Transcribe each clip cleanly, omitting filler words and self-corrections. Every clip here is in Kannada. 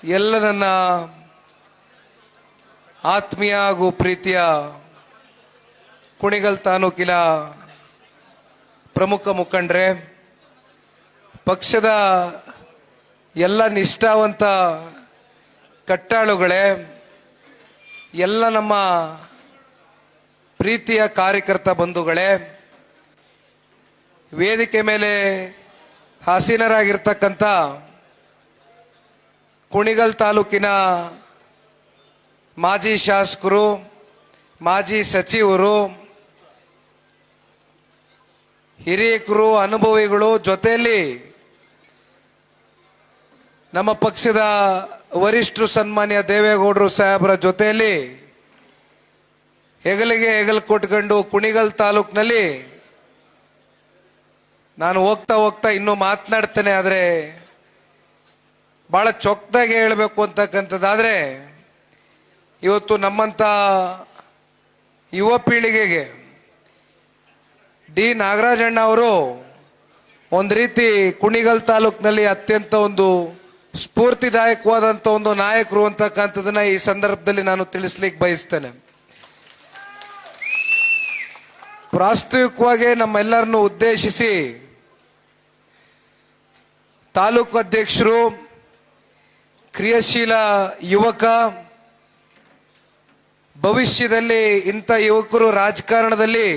ಎಲ್ಲ ನನ್ನ ಆತ್ಮೀಯ ಹಾಗೂ ಪ್ರೀತಿಯ ಕುಣಿಗಲ್ ತಾಲೂಕಿನ ಪ್ರಮುಖ ಮುಖಂಡರೇ, ಪಕ್ಷದ ಎಲ್ಲ ನಿಷ್ಠಾವಂತ ಕಟ್ಟಾಳುಗಳೇ, ಎಲ್ಲ ನಮ್ಮ ಪ್ರೀತಿಯ ಕಾರ್ಯಕರ್ತ ಬಂಧುಗಳೇ, ವೇದಿಕೆ ಮೇಲೆ ಆಸೀನರಾಗಿರ್ತಕ್ಕಂಥ ಕುಣಿಗಲ್ ತಾಲೂಕಿನ ಮಾಜಿ ಶಾಸಕರು, ಮಾಜಿ ಸಚಿವರು, ಹಿರಿಯಕರು, ಅನುಭವಿಗಳು, ಜೊತೆಯಲ್ಲಿ ನಮ್ಮ ಪಕ್ಷದ ವರಿಷ್ಠರು ಸನ್ಮಾನ್ಯ ದೇವೇಗೌಡರು ಸಾಹೇಬರ ಜೊತೆಯಲ್ಲಿ ಹೆಗಲಿಗೆ ಹೆಗಲು ಕೊಟ್ಕೊಂಡು ಕುಣಿಗಲ್ ತಾಲೂಕಿನಲ್ಲಿ ನಾನು ಹೋಗ್ತಾ ಹೋಗ್ತಾ ಇನ್ನೂ ಮಾತನಾಡ್ತೇನೆ. ಆದರೆ ಬಹಳ ಚೊಕ್ದಾಗಿ ಹೇಳಬೇಕು ಅಂತಕ್ಕಂಥದ್ದಾದರೆ, ಇವತ್ತು ನಮ್ಮಂಥ ಯುವ ಪೀಳಿಗೆಗೆ ಡಿ ನಾಗರಾಜಣ್ಣ ಅವರು ಒಂದು ರೀತಿ ಕುಣಿಗಲ್ ತಾಲೂಕಿನಲ್ಲಿ ಅತ್ಯಂತ ಒಂದು ಸ್ಫೂರ್ತಿದಾಯಕವಾದಂಥ ಒಂದು ನಾಯಕರು ಅಂತಕ್ಕಂಥದ್ದನ್ನ ಈ ಸಂದರ್ಭದಲ್ಲಿ ನಾನು ತಿಳಿಸ್ಲಿಕ್ಕೆ ಬಯಸ್ತೇನೆ. ಪ್ರಾಸ್ತಾವಿಕವಾಗಿ ನಮ್ಮೆಲ್ಲರನ್ನು ಉದ್ದೇಶಿಸಿ ತಾಲೂಕು ಅಧ್ಯಕ್ಷರು, ಕ್ರಿಯಾಶೀಲ ಯುವಕ, ಭವಿಷ್ಯದಲ್ಲಿ ಇಂಥ ಯುವಕರು ರಾಜಕಾರಣದಲ್ಲಿ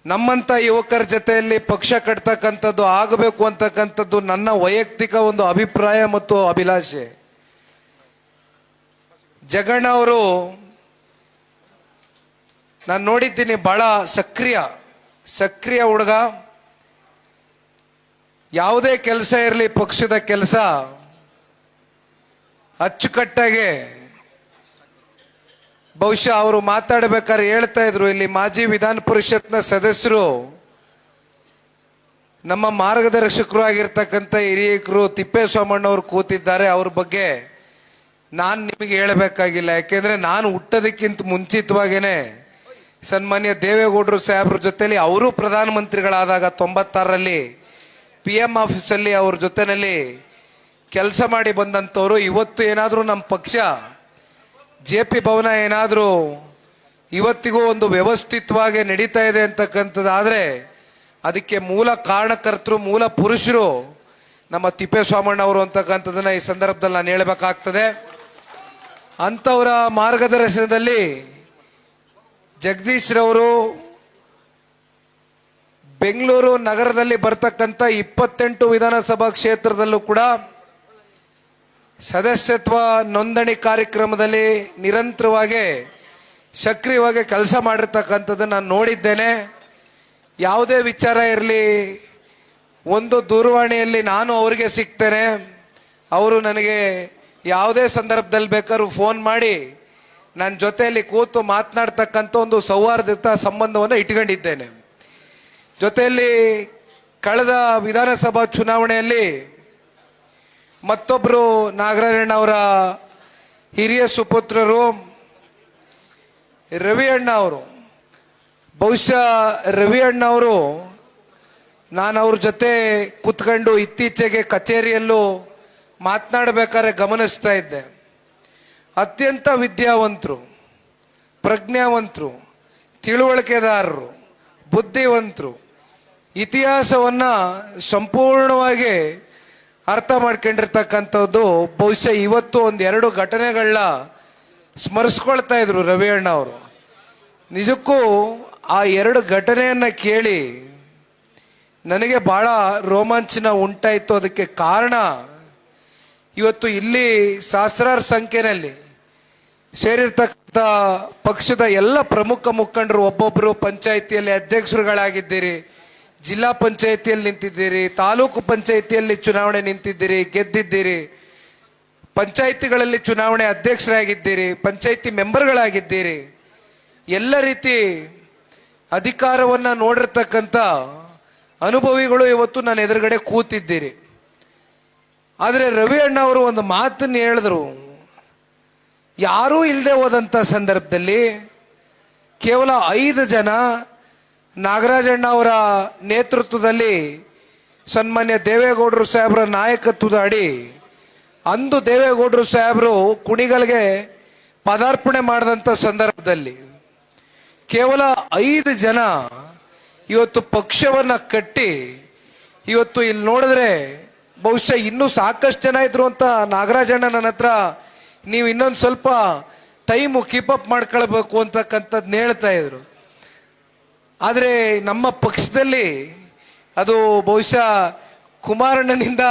ನಮ್ಮಂಥ ಯುವಕರ ಜೊತೆಯಲ್ಲಿ ಪಕ್ಷ ಕಟ್ತಕ್ಕಂಥದ್ದು ಆಗಬೇಕು ಅಂತಕ್ಕಂಥದ್ದು ನನ್ನ ವೈಯಕ್ತಿಕ ಒಂದು ಅಭಿಪ್ರಾಯ ಮತ್ತು ಅಭಿಲಾಷೆ. ಜಗಣ್ಣ ಅವರು ನಾನು ನೋಡಿದ್ದೀನಿ, ಬಹಳ ಸಕ್ರಿಯ ಹುಡುಗ. ಯಾವುದೇ ಕೆಲಸ ಇರಲಿ, ಪಕ್ಷದ ಕೆಲಸ ಅಚ್ಚುಕಟ್ಟಾಗೆ, ಬಹುಶಃ ಅವರು ಮಾತಾಡಬೇಕಾದ್ರೆ ಹೇಳ್ತಾ ಇದ್ರು, ಇಲ್ಲಿ ಮಾಜಿ ವಿಧಾನ ಪರಿಷತ್ನ ಸದಸ್ಯರು, ನಮ್ಮ ಮಾರ್ಗದರ್ಶಕರು ಆಗಿರ್ತಕ್ಕಂಥ ಹಿರಿಯಕರು ತಿಪ್ಪೇಸ್ವಾಮಣ್ಣವರು ಕೂತಿದ್ದಾರೆ. ಅವ್ರ ಬಗ್ಗೆ ನಾನು ನಿಮಗೆ ಹೇಳಬೇಕಾಗಿಲ್ಲ, ಯಾಕೆಂದ್ರೆ ನಾನು ಹುಟ್ಟೋದಕ್ಕಿಂತ ಮುಂಚಿತವಾಗೇನೆ ಸನ್ಮಾನ್ಯ ದೇವೇಗೌಡರು ಸಾಹೇಬ್ರ ಜೊತೆಲಿ ಅವರು ಪ್ರಧಾನಮಂತ್ರಿಗಳಾದಾಗ 96ರಲ್ಲಿ PM ಆಫೀಸಲ್ಲಿ ಅವ್ರ ಜೊತೆಯಲ್ಲಿ ಕೆಲಸ ಮಾಡಿ ಬಂದಂಥವ್ರು. ಇವತ್ತು ಏನಾದರೂ ನಮ್ಮ ಪಕ್ಷ JP ಭವನ ಏನಾದರೂ ಇವತ್ತಿಗೂ ಒಂದು ವ್ಯವಸ್ಥಿತವಾಗಿ ನಡೀತಾ ಇದೆ ಅಂತಕ್ಕಂಥದ್ದಾದರೆ ಅದಕ್ಕೆ ಮೂಲ ಕಾರಣಕರ್ತರು, ಮೂಲ ಪುರುಷರು ನಮ್ಮ ತಿಪ್ಪೇಸ್ವಾಮಣ್ಣ ಅವರು ಅಂತಕ್ಕಂಥದ್ದನ್ನ ಈ ಸಂದರ್ಭದಲ್ಲಿ ನಾನು ಹೇಳಬೇಕಾಗ್ತದೆ. ಅಂಥವರ ಮಾರ್ಗದರ್ಶನದಲ್ಲಿ ಜಗದೀಶ್ ರವರು ಬೆಂಗಳೂರು ನಗರದಲ್ಲಿ ಬರ್ತಕ್ಕಂಥ 28 ವಿಧಾನಸಭಾ ಕ್ಷೇತ್ರದಲ್ಲೂ ಕೂಡ ಸದಸ್ಯತ್ವ ನೋಂದಣಿ ಕಾರ್ಯಕ್ರಮದಲ್ಲಿ ನಿರಂತರವಾಗಿ ಸಕ್ರಿಯವಾಗಿ ಕೆಲಸ ಮಾಡಿರ್ತಕ್ಕಂಥದ್ದನ್ನು ನಾನು ನೋಡಿದ್ದೇನೆ. ಯಾವುದೇ ವಿಚಾರ ಇರಲಿ, ಒಂದು ದೂರವಾಣಿಯಲ್ಲಿ ನಾನು ಅವರಿಗೆ ಸಿಗ್ತೇನೆ, ಅವರು ನನಗೆ ಯಾವುದೇ ಸಂದರ್ಭದಲ್ಲಿ ಬೇಕಾದ್ರೂ ಫೋನ್ ಮಾಡಿ ನನ್ನ ಜೊತೆಯಲ್ಲಿ ಕೂತು ಮಾತನಾಡ್ತಕ್ಕಂಥ ಒಂದು ಸೌಹಾರ್ದಯುತ ಸಂಬಂಧವನ್ನು ಇಟ್ಕೊಂಡಿದ್ದೇನೆ. ಜೊತೆಯಲ್ಲಿ ಕಳೆದ ವಿಧಾನಸಭಾ ಚುನಾವಣೆಯಲ್ಲಿ ಮತ್ತೊಬ್ಬರು ನಾಗರಾಜಣ್ಣ ಅವರ ಹಿರಿಯ ಸುಪುತ್ರರು ರವಿ ಅಣ್ಣ ಅವರು, ಬಹುಶಃ ರವಿ ಅಣ್ಣ ಅವರು, ನಾನು ಅವ್ರ ಜೊತೆ ಕೂತ್ಕೊಂಡು ಇತ್ತೀಚೆಗೆ ಕಚೇರಿಯಲ್ಲೂ ಮಾತನಾಡಬೇಕಾದ್ರೆ ಗಮನಿಸ್ತಾ ಇದ್ದೆ. ಅತ್ಯಂತ ವಿದ್ಯಾವಂತರು, ಪ್ರಜ್ಞಾವಂತರು, ತಿಳುವಳಿಕೆದಾರರು, ಬುದ್ಧಿವಂತರು, ಇತಿಹಾಸವನ್ನ ಸಂಪೂರ್ಣವಾಗಿ ಅರ್ಥ ಮಾಡ್ಕೊಂಡಿರ್ತಕ್ಕಂಥದ್ದು. ಬಹುಶಃ ಇವತ್ತು ಒಂದೆರಡು ಘಟನೆಗಳನ್ನ ಸ್ಮರಿಸ್ಕೊಳ್ತಾ ಇದ್ರು ರವಿ ಅಣ್ಣ ಅವರು. ನಿಜಕ್ಕೂ ಆ ಎರಡು ಘಟನೆಯನ್ನ ಕೇಳಿ ನನಗೆ ಬಹಳ ರೋಮಾಂಚನ ಉಂಟಾಯಿತು. ಅದಕ್ಕೆ ಕಾರಣ, ಇವತ್ತು ಇಲ್ಲಿ ಸಹಸ್ರಾರು ಸಂಖ್ಯೆಯಲ್ಲಿ ಸೇರಿರ್ತಕ್ಕಂಥ ಪಕ್ಷದ ಎಲ್ಲ ಪ್ರಮುಖ ಮುಖಂಡರು, ಒಬ್ಬೊಬ್ಬರು ಪಂಚಾಯಿತಿಯಲ್ಲಿ ಅಧ್ಯಕ್ಷರುಗಳಾಗಿದ್ದೀರಿ, ಜಿಲ್ಲಾ ಪಂಚಾಯಿತಿಯಲ್ಲಿ ನಿಂತಿದ್ದೀರಿ, ತಾಲೂಕು ಪಂಚಾಯಿತಿಯಲ್ಲಿ ಚುನಾವಣೆ ನಿಂತಿದ್ದೀರಿ, ಗೆದ್ದಿದ್ದೀರಿ, ಪಂಚಾಯಿತಿಗಳಲ್ಲಿ ಚುನಾವಣೆ ಅಧ್ಯಕ್ಷರಾಗಿದ್ದೀರಿ, ಪಂಚಾಯಿತಿ ಮೆಂಬರ್ಗಳಾಗಿದ್ದೀರಿ, ಎಲ್ಲ ರೀತಿ ಅಧಿಕಾರವನ್ನು ನೋಡಿರ್ತಕ್ಕಂಥ ಅನುಭವಿಗಳು ಇವತ್ತು ನನ್ನ ಎದುರುಗಡೆ ಕೂತಿದ್ದೀರಿ. ಆದರೆ ರವಿ ಅಣ್ಣ ಅವರು ಒಂದು ಮಾತನ್ನು ಹೇಳಿದ್ರು, ಯಾರೂ ಇಲ್ಲದೆ ಹೋದಂಥ ಸಂದರ್ಭದಲ್ಲಿ ಕೇವಲ 5 ಜನ ನಾಗರಾಜಣ್ಣ ಅವರ ನೇತೃತ್ವದಲ್ಲಿ ಸನ್ಮಾನ್ಯ ದೇವೇಗೌಡರು ಸಾಹೇಬರ ನಾಯಕತ್ವದ ಅಡಿ ಅಂದು ದೇವೇಗೌಡರು ಸಾಹೇಬರು ಕುಣಿಗಲ್ಗೆ ಪದಾರ್ಪಣೆ ಮಾಡಿದಂಥ ಸಂದರ್ಭದಲ್ಲಿ ಕೇವಲ 5 ಜನ ಇವತ್ತು ಪಕ್ಷವನ್ನ ಕಟ್ಟಿ ಇವತ್ತು ಇಲ್ಲಿ ನೋಡಿದ್ರೆ ಬಹುಶಃ ಇನ್ನೂ ಸಾಕಷ್ಟು ಜನ ಇದ್ರು ಅಂತ ನಾಗರಾಜಣ್ಣ ನನ್ನ ಹತ್ರ ನೀವು ಇನ್ನೊಂದು ಸ್ವಲ್ಪ ಟೈಮು ಕೀಪಪ್ ಮಾಡ್ಕೊಳ್ಬೇಕು ಅಂತಕ್ಕಂಥದ್ದು ಹೇಳ್ತಾ ಇದ್ರು. ಆದರೆ ನಮ್ಮ ಪಕ್ಷದಲ್ಲಿ ಅದು ಬಹುಶಃ ಕುಮಾರಣ್ಣನಿಂದ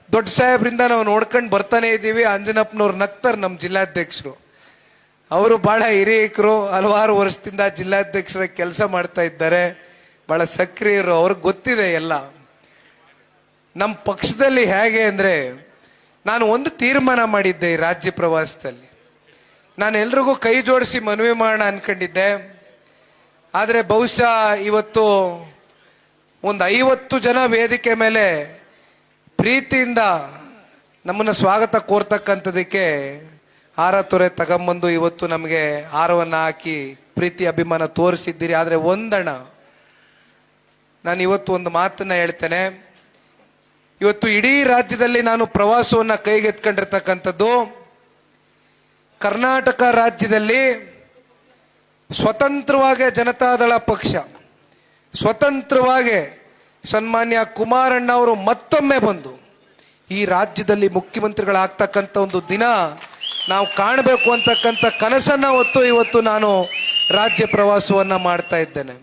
ದೊಡ್ಡ ಸಾಹೇಬ್ರಿಂದ ನಾವು ನೋಡ್ಕೊಂಡು ಬರ್ತಾನೆ ಇದ್ದೀವಿ. ಅಂಜನಪ್ಪನವ್ರು ನಗ್ತಾರೆ, ನಮ್ಮ ಜಿಲ್ಲಾಧ್ಯಕ್ಷರು. ಅವರು ಬಹಳ ಹಿರಿಯಕರು, ಹಲವಾರು ವರ್ಷದಿಂದ ಜಿಲ್ಲಾಧ್ಯಕ್ಷರ ಕೆಲಸ ಮಾಡ್ತಾ ಇದ್ದಾರೆ, ಬಹಳ ಸಕ್ರಿಯರು, ಅವ್ರಿಗೆ ಗೊತ್ತಿದೆ ಎಲ್ಲ. ನಮ್ಮ ಪಕ್ಷದಲ್ಲಿ ಹೇಗೆ ಅಂದರೆ, ನಾನು ಒಂದು ತೀರ್ಮಾನ ಮಾಡಿದ್ದೆ ಈ ರಾಜ್ಯ ಪ್ರವಾಸದಲ್ಲಿ. ನಾನು ಎಲ್ರಿಗೂ ಕೈ ಜೋಡಿಸಿ ಮನವಿ ಮಾಡೋಣ ಅನ್ಕೊಂಡಿದ್ದೆ. ಆದರೆ ಬಹುಶಃ ಇವತ್ತು ಒಂದು 50 ಜನ ವೇದಿಕೆ ಮೇಲೆ ಪ್ರೀತಿಯಿಂದ ನಮ್ಮನ್ನು ಸ್ವಾಗತ ಕೋರ್ತಕ್ಕಂಥದಕ್ಕೆ ಹಾರ ತೊರೆ ತಗೊಂಬಂದು ಇವತ್ತು ನಮಗೆ ಹಾರವನ್ನು ಹಾಕಿ ಪ್ರೀತಿ ಅಭಿಮಾನ ತೋರಿಸಿದ್ದೀರಿ. ಆದರೆ ಒಂದಣ ನಾನು ಇವತ್ತು ಒಂದು ಮಾತನ್ನ ಹೇಳ್ತೇನೆ. ಇವತ್ತು ಇಡೀ ರಾಜ್ಯದಲ್ಲಿ ನಾನು ಪ್ರವಾಸವನ್ನು ಕೈಗೆತ್ಕೊಂಡಿರ್ತಕ್ಕಂಥದ್ದು, ಕರ್ನಾಟಕ ರಾಜ್ಯದಲ್ಲಿ ಸ್ವತಂತ್ರವಾಗಿ ಜನತಾದಳ ಪಕ್ಷ ಸ್ವತಂತ್ರವಾಗಿ ಸನ್ಮಾನ್ಯ ಕುಮಾರಣ್ಣ ಅವರು ಮತ್ತೊಮ್ಮೆ ಬಂದು ಈ ರಾಜ್ಯದಲ್ಲಿ ಮುಖ್ಯಮಂತ್ರಿಗಳಾಗ್ತಕ್ಕಂಥ ಒಂದು ದಿನ ನಾವು ಕಾಣಬೇಕು ಅಂತಕ್ಕಂಥ ಕನಸನ್ನ ಹೊತ್ತು ಇವತ್ತು ನಾನು ರಾಜ್ಯ ಪ್ರವಾಸವನ್ನ ಮಾಡ್ತಾ ಇದ್ದೇನೆ.